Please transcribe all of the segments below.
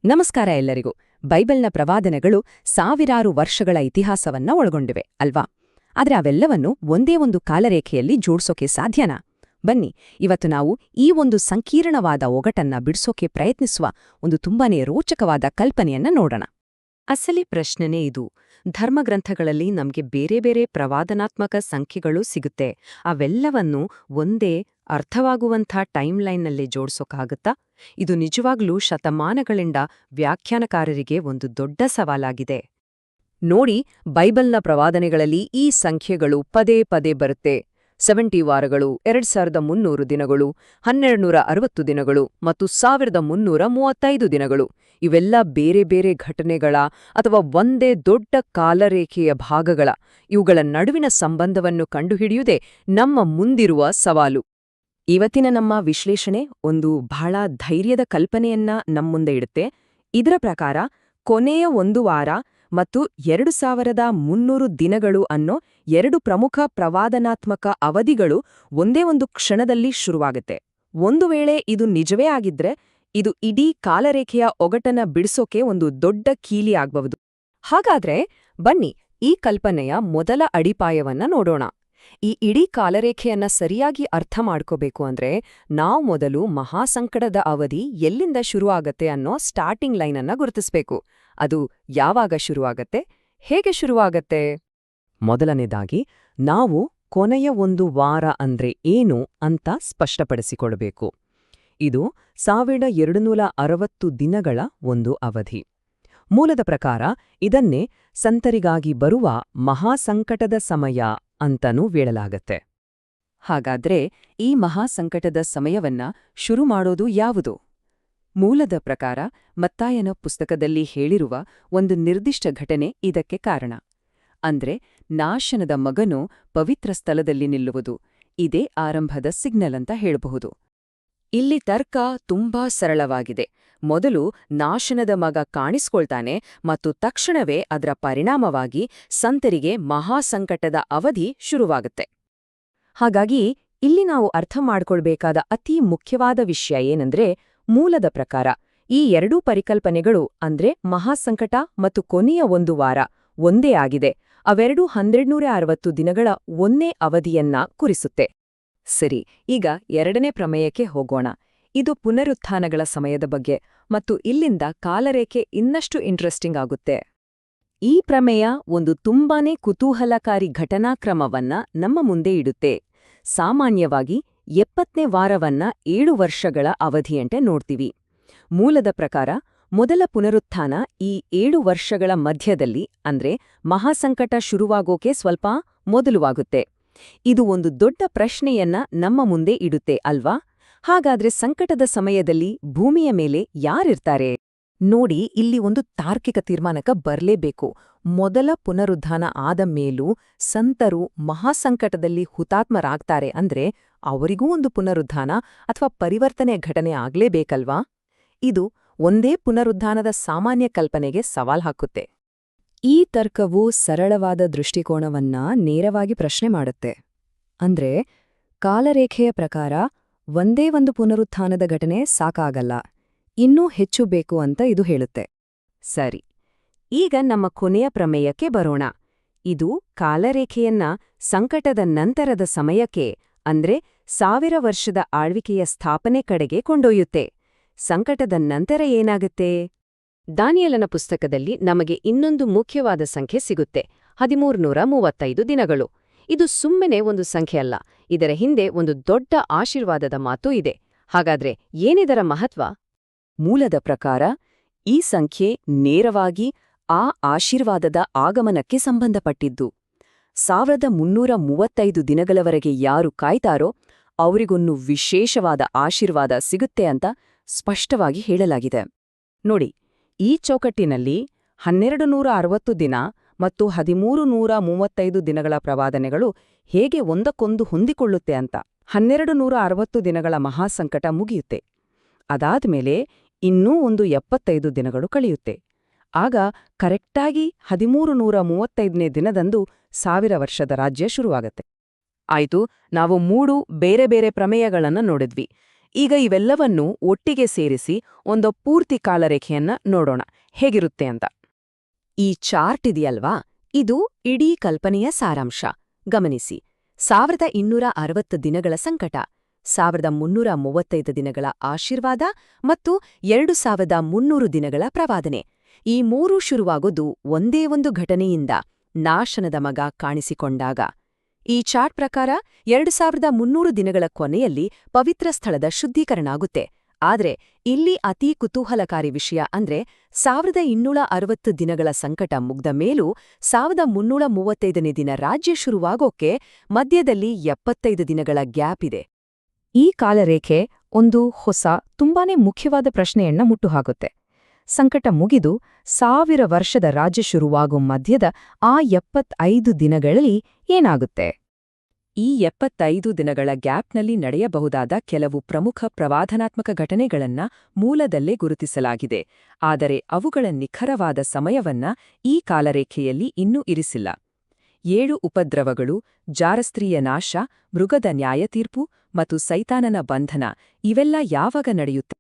ನಮಸ್ಕಾರ ಎಲ್ಲರಿಗೂ. ಬೈಬಲ್ನ ಪ್ರವಾದನೆಗಳು ಸಾವಿರಾರು ವರ್ಷಗಳ ಇತಿಹಾಸವನ್ನ ಒಳಗೊಂಡಿವೆ ಅಲ್ವಾ? ಆದ್ರೆ ಅವೆಲ್ಲವನ್ನು ಒಂದೇ ಒಂದು ಕಾಲರೇಖೆಯಲ್ಲಿ ಜೋಡ್ಸೋಕೆ ಸಾಧ್ಯನಾ? ಬನ್ನಿ, ಇವತ್ತು ನಾವು ಈ ಒಂದು ಸಂಕೀರ್ಣವಾದ ಒಗಟನ್ನ ಬಿಡಿಸೋಕೆ ಪ್ರಯತ್ನಿಸುವ ಒಂದು ತುಂಬಾನೇ ರೋಚಕವಾದ ಕಲ್ಪನೆಯನ್ನ ನೋಡೋಣ. ಅಸಲಿ ಪ್ರಶ್ನೆನೇ ಇದು. ಧರ್ಮಗ್ರಂಥಗಳಲ್ಲಿ ನಮ್ಗೆ ಬೇರೆ ಬೇರೆ ಪ್ರವಾದನಾತ್ಮಕ ಸಂಖ್ಯೆಗಳು ಸಿಗುತ್ತೆ. ಅವೆಲ್ಲವನ್ನೂ ಒಂದೇ ಅರ್ಥವಾಗುವಂಥ ಟೈಮ್ಲೈನ್ನಲ್ಲಿ ಜೋಡ್ಸೋಕ್ಕಾಗತ್ತಾ? ಇದು ನಿಜವಾಗ್ಲೂ ಶತಮಾನಗಳಿಂದ ವ್ಯಾಖ್ಯಾನಕಾರರಿಗೆ ಒಂದು ದೊಡ್ಡ ಸವಾಲಾಗಿದೆ. ನೋಡಿ, ಬೈಬಲ್ನ ಪ್ರವಾದನೆಗಳಲ್ಲಿ ಈ ಸಂಖ್ಯೆಗಳು ಪದೇ ಪದೇ ಬರುತ್ತೆ. 70 ವಾರಗಳು, 2300 ದಿನಗಳು, 1260 ದಿನಗಳು ಮತ್ತು 1335 ದಿನಗಳು. ಇವೆಲ್ಲ ಬೇರೆ ಬೇರೆ ಘಟನೆಗಳ ಅಥವಾ ಒಂದೇ ದೊಡ್ಡ ಕಾಲರೇಖೆಯ ಭಾಗಗಳ. ಇವುಗಳ ನಡುವಿನ ಸಂಬಂಧವನ್ನು ಕಂಡುಹಿಡಿಯುವುದೇ ನಮ್ಮ ಮುಂದಿರುವ ಸವಾಲು. ಇವತ್ತಿನ ನಮ್ಮ ವಿಶ್ಲೇಷಣೆ ಒಂದು ಬಹಳ ಧೈರ್ಯದ ಕಲ್ಪನೆಯನ್ನ ನಮ್ಮುಂದೆ ಇಡುತ್ತೆ. ಇದರ ಪ್ರಕಾರ ಕೊನೆಯ ಒಂದು ವಾರ ಮತ್ತು 2300 ದಿನಗಳು ಅನ್ನೋ ಎರಡು ಪ್ರಮುಖ ಪ್ರವಾದನಾತ್ಮಕ ಅವಧಿಗಳು ಒಂದೇ ಒಂದು ಕ್ಷಣದಲ್ಲಿ ಶುರುವಾಗುತ್ತೆ. ಒಂದು ವೇಳೆ ಇದು ನಿಜವೇ ಆಗಿದ್ರೆ ಇದು ಇಡೀ ಕಾಲರೇಖೆಯ ಒಗಟನ್ನ ಬಿಡಿಸೋಕೆ ಒಂದು ದೊಡ್ಡ ಕೀಲಿ ಆಗ್ಬಹುದು. ಹಾಗಾದ್ರೆ ಬನ್ನಿ, ಈ ಕಲ್ಪನೆಯ ಮೊದಲ ಅಡಿಪಾಯವನ್ನ ನೋಡೋಣ. ಈ ಇಡೀ ಕಾಲರೇಖೆಯನ್ನ ಸರಿಯಾಗಿ ಅರ್ಥ ಮಾಡ್ಕೋಬೇಕು ಅಂದ್ರೆ ನಾವು ಮೊದಲು ಮಹಾಸಂಕಟದ ಅವಧಿ ಎಲ್ಲಿಂದ ಶುರುವಾಗತ್ತೆ ಅನ್ನೋ ಸ್ಟಾರ್ಟಿಂಗ್ ಲೈನನ್ನ ಗುರುತಿಸ್ಬೇಕು. ಅದು ಯಾವಾಗ ಶುರುವಾಗತ್ತೆ, ಹೇಗೆ ಶುರುವಾಗತ್ತೆ? ಮೊದಲನೇದಾಗಿ ನಾವು ಕೊನೆಯ ಒಂದು ವಾರ ಅಂದ್ರೆ ಏನು ಅಂತ ಸ್ಪಷ್ಟಪಡಿಸಿಕೊಳ್ಬೇಕು. ಇದು 1260 ದಿನಗಳ ಒಂದು ಅವಧಿ. ಮೂಲದ ಪ್ರಕಾರ ಇದನ್ನೇ ಸಂತರಿಗಾಗಿ ಬರುವ ಮಹಾಸಂಕಟದ ಸಮಯ ಅಂತನೂ ಹೇಳಲಾಗತ್ತೆ. ಹಾಗಾದ್ರೆ ಈ ಮಹಾಸಂಕಟದ ಸಮಯವನ್ನ ಶುರು ಮಾಡೋದು ಯಾವುದು? ಮೂಲದ ಪ್ರಕಾರ ಮತ್ತಾಯನ ಪುಸ್ತಕದಲ್ಲಿ ಹೇಳಿರುವ ಒಂದು ನಿರ್ದಿಷ್ಟ ಘಟನೆ ಇದಕ್ಕೆ ಕಾರಣ. ಅಂದ್ರೆ ನಾಶನದ ಮಗನು ಪವಿತ್ರ ಸ್ಥಳದಲ್ಲಿ ನಿಲ್ಲುವುದು. ಇದೇ ಆರಂಭದ ಸಿಗ್ನಲ್ ಅಂತ ಹೇಳಬಹುದು. ಇಲ್ಲಿ ತರ್ಕ ತುಂಬಾ ಸರಳವಾಗಿದೆ. ಮೊದಲು ನಾಶನದ ಮಗ ಕಾಣಿಸ್ಕೊಳ್ತಾನೆ ಮತ್ತು ತಕ್ಷಣವೇ ಅದರ ಪರಿಣಾಮವಾಗಿ ಸಂತರಿಗೆ ಮಹಾಸಂಕಟದ ಅವಧಿ ಶುರುವಾಗುತ್ತೆ. ಹಾಗಾಗಿ ಇಲ್ಲಿ ನಾವು ಅರ್ಥ ಮಾಡ್ಕೊಳ್ಬೇಕಾದ ಅತಿ ಮುಖ್ಯವಾದ ವಿಷಯ ಏನಂದ್ರೆ, ಮೂಲದ ಪ್ರಕಾರ ಈ ಎರಡೂ ಪರಿಕಲ್ಪನೆಗಳು ಅಂದ್ರೆ ಮಹಾಸಂಕಟ ಮತ್ತು ಕೊನೆಯ ಒಂದು ವಾರ ಒಂದೇ ಆಗಿದೆ. ಅವೆರಡೂ 1260 ದಿನಗಳ ಒಂದೇ ಅವಧಿಯನ್ನ ಕುರಿಸುತ್ತೆ. ಸರಿ, ಈಗ ಎರಡನೇ ಪ್ರಮೇಯಕ್ಕೆ ಹೋಗೋಣ. ಇದು ಪುನರುತ್ಥಾನಗಳ ಸಮಯದ ಬಗ್ಗೆ, ಮತ್ತು ಇಲ್ಲಿಂದ ಕಾಲರೇಖೆ ಇನ್ನಷ್ಟು ಇಂಟ್ರೆಸ್ಟಿಂಗ್ ಆಗುತ್ತೆ. ಈ ಪ್ರಮೇಯ ಒಂದು ತುಂಬಾನೇ ಕುತೂಹಲಕಾರಿ ಘಟನಾಕ್ರಮವನ್ನ ನಮ್ಮ ಮುಂದೆ ಇಡುತ್ತೆ. ಸಾಮಾನ್ಯವಾಗಿ 70ನೇ ವಾರವನ್ನ 7 ವರ್ಷಗಳ ಅವಧಿಯಂತೆ ನೋಡ್ತೀವಿ. ಮೂಲದ ಪ್ರಕಾರ ಮೊದಲ ಪುನರುತ್ಥಾನ ಈ 7 ವರ್ಷಗಳ ಮಧ್ಯದಲ್ಲಿ, ಅಂದ್ರೆ ಮಹಾಸಂಕಟ ಶುರುವಾಗೋಕೆ ಸ್ವಲ್ಪ ಮೊದಲುವಾಗುತ್ತೆ. ಇದು ಒಂದು ದೊಡ್ಡ ಪ್ರಶ್ನೆಯನ್ನ ನಮ್ಮ ಮುಂದೆ ಇಡುತ್ತೆ ಅಲ್ವಾ? ಹಾಗಾದ್ರೆ ಸಂಕಟದ ಸಮಯದಲ್ಲಿ ಭೂಮಿಯ ಮೇಲೆ ಯಾರಿರ್ತಾರೆ? ನೋಡಿ, ಇಲ್ಲಿ ಒಂದು ತಾರ್ಕಿಕ ತೀರ್ಮಾನಕ್ಕೆ ಬರ್ಲೇಬೇಕು. ಮೊದಲ ಪುನರುತ್ಥಾನ ಆದ ಮೇಲೂ ಸಂತರು ಮಹಾಸಂಕಟದಲ್ಲಿ ಹುತಾತ್ಮರಾಗ್ತಾರೆ ಅಂದ್ರೆ ಅವರಿಗೂ ಒಂದು ಪುನರುತ್ಥಾನ ಅಥವಾ ಪರಿವರ್ತನೆಯ ಘಟನೆ ಆಗ್ಲೇಬೇಕಲ್ವಾ? ಇದು ಒಂದೇ ಪುನರುತ್ಥಾನದ ಸಾಮಾನ್ಯ ಕಲ್ಪನೆಗೆ ಸವಾಲ್ ಹಾಕುತ್ತೆ. ಈ ತರ್ಕವು ಸರಳವಾದ ದೃಷ್ಟಿಕೋನವನ್ನ ನೇರವಾಗಿ ಪ್ರಶ್ನೆ ಮಾಡುತ್ತೆ. ಅಂದ್ರೆ ಕಾಲರೇಖೆಯ ಪ್ರಕಾರ ಒಂದೇ ಒಂದು ಪುನರುತ್ಥಾನದ ಘಟನೆ ಸಾಕಾಗಲ್ಲ, ಇನ್ನೂ ಹೆಚ್ಚು ಬೇಕು ಅಂತ ಇದು ಹೇಳುತ್ತೆ. ಸರಿ, ಈಗ ನಮ್ಮ ಕೊನೆಯ ಪ್ರಮೇಯಕ್ಕೆ ಬರೋಣ. ಇದು ಕಾಲರೇಖೆಯನ್ನ ಸಂಕಟದ ನಂತರದ ಸಮಯಕ್ಕೆ, ಅಂದ್ರೆ 1000 ವರ್ಷದ ಆಳ್ವಿಕೆಯ ಸ್ಥಾಪನೆ ಕಡೆಗೆ ಕೊಂಡೊಯ್ಯುತ್ತೆ. ಸಂಕಟದ ನಂತರ ಏನಾಗುತ್ತೆ? ದಾನಿಯೇಲನ ಪುಸ್ತಕದಲ್ಲಿ ನಮಗೆ ಇನ್ನೊಂದು ಮುಖ್ಯವಾದ ಸಂಖ್ಯೆ ಸಿಗುತ್ತೆ, 1335 ದಿನಗಳು. ಇದು ಸುಮ್ಮನೆ ಒಂದು ಸಂಖ್ಯೆಯಲ್ಲ, ಇದರ ಹಿಂದೆ ಒಂದು ದೊಡ್ಡ ಆಶೀರ್ವಾದದ ಮಾತು ಇದೆ. ಹಾಗಾದ್ರೆ ಏನಿದರ ಮಹತ್ವ? ಮೂಲದ ಪ್ರಕಾರ ಈ ಸಂಖ್ಯೆ ನೇರವಾಗಿ ಆ ಆಶೀರ್ವಾದದ ಆಗಮನಕ್ಕೆ ಸಂಬಂಧಪಟ್ಟಿದ್ದು. 1335 ದಿನಗಳವರೆಗೆ ಯಾರು ಕಾಯ್ತಾರೋ ಅವರಿಗೊಂದು ವಿಶೇಷವಾದ ಆಶೀರ್ವಾದ ಸಿಗುತ್ತೆ ಅಂತ ಸ್ಪಷ್ಟವಾಗಿ ಹೇಳಲಾಗಿದೆ. ನೋಡಿ, ಈ ಚೌಕಟ್ಟಿನಲ್ಲಿ 1260 ದಿನ ಮತ್ತು 1335 ದಿನಗಳ ಪ್ರವಾದನೆಗಳು ಹೇಗೆ ಒಂದಕ್ಕೊಂದು ಹೊಂದಿಕೊಳ್ಳುತ್ತೆ ಅಂತ. 1260 ದಿನಗಳ ಮಹಾಸಂಕಟ ಮುಗಿಯುತ್ತೆ. ಅದಾದ್ಮೇಲೆ ಇನ್ನೂ ಒಂದು 75 ದಿನಗಳು ಕಳೆಯುತ್ತೆ. ಆಗ ಕರೆಕ್ಟಾಗಿ 1335ನೇ ದಿನದಂದು 1000 ವರ್ಷದ ರಾಜ್ಯ ಶುರುವಾಗತ್ತೆ. ಆಯ್ತು, ನಾವು 3 ಬೇರೆ ಬೇರೆ ಪ್ರಮೇಯಗಳನ್ನ ನೋಡಿದ್ವಿ. ಈಗ ಇವೆಲ್ಲವನ್ನೂ ಒಟ್ಟಿಗೆ ಸೇರಿಸಿ ಒಂದು ಪೂರ್ತಿ ಕಾಲರೇಖೆಯನ್ನ ನೋಡೋಣ ಹೇಗಿರುತ್ತೆ ಅಂತ. ಈ ಚಾರ್ಟ್ ಇದೆಯಲ್ವಾ, ಇದು ಇಡೀ ಕಲ್ಪನೆಯ ಸಾರಾಂಶ. ಗಮನಿಸಿ, 1260 ದಿನಗಳ ಸಂಕಟ, 1335 ದಿನಗಳ ಆಶೀರ್ವಾದ ಮತ್ತು 2300 ದಿನಗಳ ಪ್ರವಾದನೆ. ಈ ಮೂರೂ ಶುರುವಾಗೋದು ಒಂದೇ ಒಂದು ಘಟನೆಯಿಂದ, ನಾಶನದ ಮಗ ಕಾಣಿಸಿಕೊಂಡಾಗ. ಈ ಚಾರ್ಟ್ ಪ್ರಕಾರ 2300 ದಿನಗಳ ಕೊನೆಯಲ್ಲಿ ಪವಿತ್ರ ಸ್ಥಳದ ಶುದ್ಧೀಕರಣ ಆಗುತ್ತೆ. ಆದ್ರೆ ಇಲ್ಲಿ ಅತೀ ಕುತೂಹಲಕಾರಿ ವಿಷಯ ಅಂದ್ರೆ 1260 ದಿನಗಳ ಸಂಕಟ ಮುಗ್ದ ಮೇಲೂ 1335ನೇ ದಿನ ರಾಜ್ಯ ಶುರುವಾಗೋಕೆ ಮಧ್ಯದಲ್ಲಿ 75 ದಿನಗಳ ಗ್ಯಾಪ್ ಇದೆ. ಈ ಕಾಲರೇಖೆ ಒಂದು ಹೊಸ, ತುಂಬಾನೇ ಮುಖ್ಯವಾದ ಪ್ರಶ್ನೆಯನ್ನ ಮುಟ್ಟುಹಾಕುತ್ತೆ. ಸಂಕಟ ಮುಗಿದು 1000 ವರ್ಷದ ರಾಜ್ಯ ಶುರುವಾಗೋ ಮಧ್ಯದ ಆ 75 ದಿನಗಳಲ್ಲಿ ಏನಾಗುತ್ತೆ? ಈ 75 ದಿನಗಳ ಗ್ಯಾಪ್ನಲ್ಲಿ ನಡೆಯಬಹುದಾದ ಕೆಲವು ಪ್ರಮುಖ ಪ್ರವಾದನಾತ್ಮಕ ಘಟನೆಗಳನ್ನ ಮೂಲದಲ್ಲೇ ಗುರುತಿಸಲಾಗಿದೆ, ಆದರೆ ಅವುಗಳ ನಿಖರವಾದ ಸಮಯವನ್ನ ಈ ಕಾಲರೇಖೆಯಲ್ಲಿ ಇನ್ನೂ ಇರಿಸಿಲ್ಲ. 7 ಉಪದ್ರವಗಳು, ಜಾರಸ್ತ್ರೀಯ ನಾಶ, ಮೃಗದ ನ್ಯಾಯತೀರ್ಪು ಮತ್ತು ಸೈತಾನನ ಬಂಧನ ಇವೆಲ್ಲ ಯಾವಾಗ ನಡೆಯುತ್ತೆ?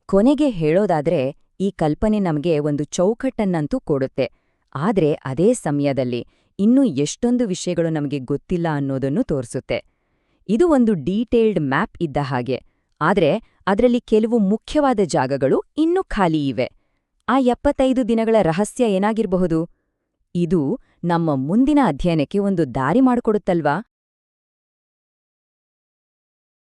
ಕೊನೆಗೆ ಹೇಳೋದಾದ್ರೆ, ಈ ಕಲ್ಪನೆ ನಮಗೆ ಒಂದು ಚೌಕಟ್ಟನ್ನಂತೂ ಕೊಡುತ್ತೆ. ಆದ್ರೆ ಅದೇ ಸಮಯದಲ್ಲಿ ಇನ್ನೂ ಎಷ್ಟೊಂದು ವಿಷಯಗಳು ನಮಗೆ ಗೊತ್ತಿಲ್ಲ ಅನ್ನೋದನ್ನು ತೋರಿಸುತ್ತೆ. ಇದು ಒಂದು ಡೀಟೇಲ್ಡ್ ಮ್ಯಾಪ್ ಇದ್ದ ಹಾಗೆ, ಆದ್ರೆ ಅದರಲ್ಲಿ ಕೆಲವು ಮುಖ್ಯವಾದ ಜಾಗಗಳು ಇನ್ನೂ ಖಾಲಿ ಇವೆ. ಆ 75 ದಿನಗಳ ರಹಸ್ಯ ಏನಾಗಿರಬಹುದು? ಇದು ನಮ್ಮ ಮುಂದಿನ ಅಧ್ಯಯನಕ್ಕೆ ಒಂದು ದಾರಿ ಮಾಡಿಕೊಡುತ್ತಲ್ವಾ?